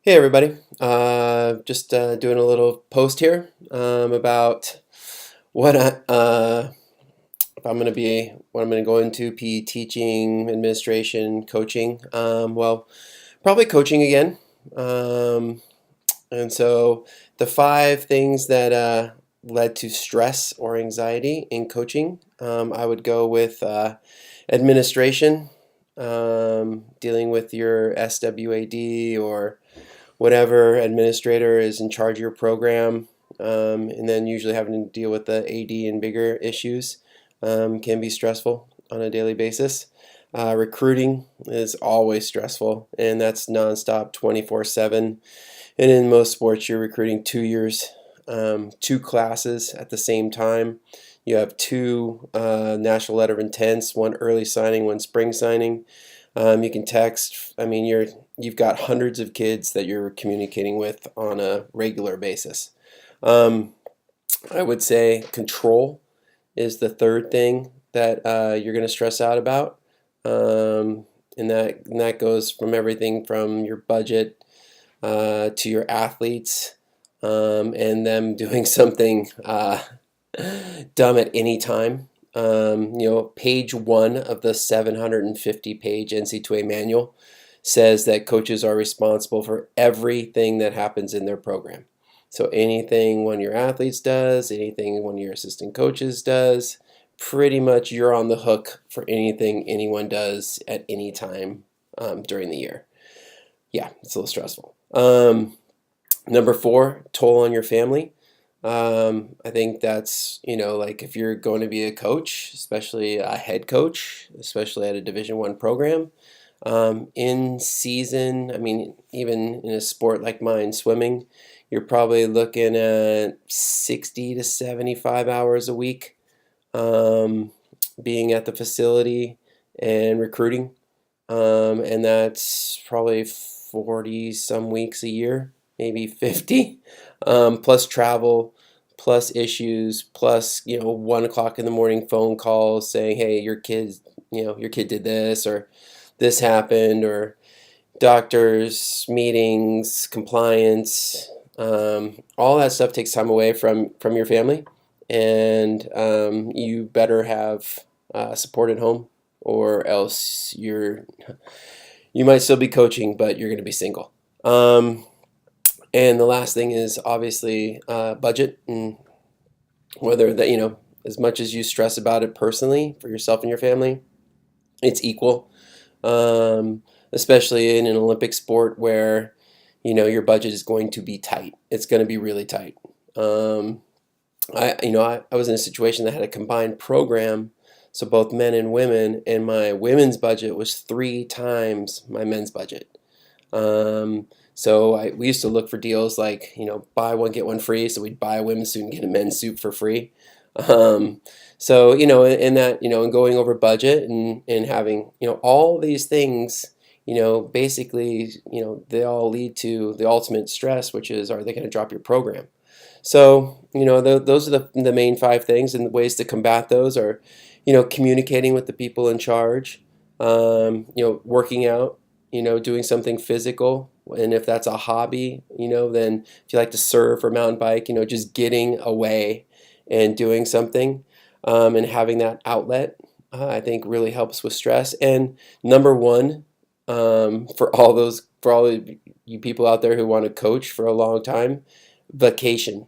Hey everybody, just doing a little post here about what if I'm going to be what I'm going to go into PE teaching, administration, coaching. Probably coaching again. Um, and so the five things that led to stress or anxiety in coaching, I would go with administration, dealing with your SWAD or whatever administrator is in charge of your program, and then usually having to deal with the AD and bigger issues can be stressful on a daily basis. Recruiting is always stressful, and that's nonstop 24/7. And in most sports, you're recruiting 2 years, two classes at the same time. You have two national letter of intents, one early signing, one spring signing. You can text. I mean, you've got hundreds of kids that you're communicating with on a regular basis. Um, I would say control is the third thing that you're going to stress out about, and that goes from everything from your budget to your athletes, and them doing something dumb at any time. Page one of the 750-page NC2A manual says that coaches are responsible for everything that happens in their program. So anything one of your athletes does, anything one of your assistant coaches does, pretty much you're on the hook for anything anyone does at any time during the year. Yeah, it's a little stressful. Number four, toll on your family. I think that's, like if you're going to be a coach, especially a head coach, especially at a Division I program, in season, I mean, even in a sport like mine, swimming, you're probably looking at 60 to 75 hours a week being at the facility and recruiting. And that's probably 40 some weeks a year, maybe 50, plus travel, plus issues, plus 1 o'clock in the morning phone calls saying, hey, your kid did this, or this happened, or doctors, meetings, compliance. All that stuff takes time away from your family, and you better have support at home, or else you might still be coaching, but you're going to be single. And the last thing is obviously budget, and whether that as much as you stress about it personally for yourself and your family, it's equal. Especially in an Olympic sport where your budget is going to be tight. It's going to be really tight. I was in a situation that had a combined program, so both men and women, and my women's budget was 3 times my men's budget. So we used to look for deals like, buy one, get one free. So we'd buy a women's suit and get a men's suit for free. Um, so, in that, and going over budget and having, all these things, basically, they all lead to the ultimate stress, which is, are they going to drop your program? So, those are the main five things, and the ways to combat those are, communicating with the people in charge, working out, doing something physical. And if that's a hobby, then if you like to surf or mountain bike, just getting away and doing something, and having that outlet, I think really helps with stress. And number one, for all of you people out there who want to coach for a long time, vacation.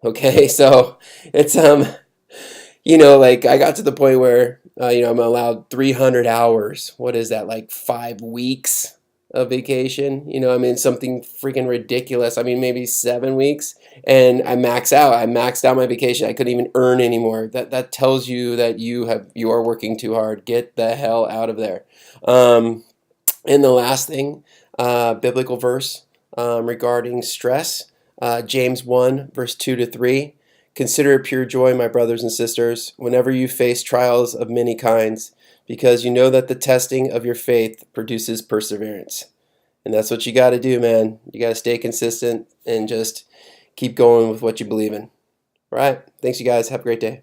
Okay, so it's like I got to the point where I'm allowed 300 hours. What is that, like 5 weeks of vacation? I mean, something freaking ridiculous. I mean, maybe 7 weeks, and I max out. I maxed out my vacation. I couldn't even earn anymore. That tells you that you are working too hard. Get the hell out of there. And the last thing, biblical verse regarding stress, James 1, verse 2 to 3. Consider it pure joy, my brothers and sisters, whenever you face trials of many kinds, because you know that the testing of your faith produces perseverance. And that's what you got to do, man. You got to stay consistent and just keep going with what you believe in. All right. Thanks, you guys. Have a great day.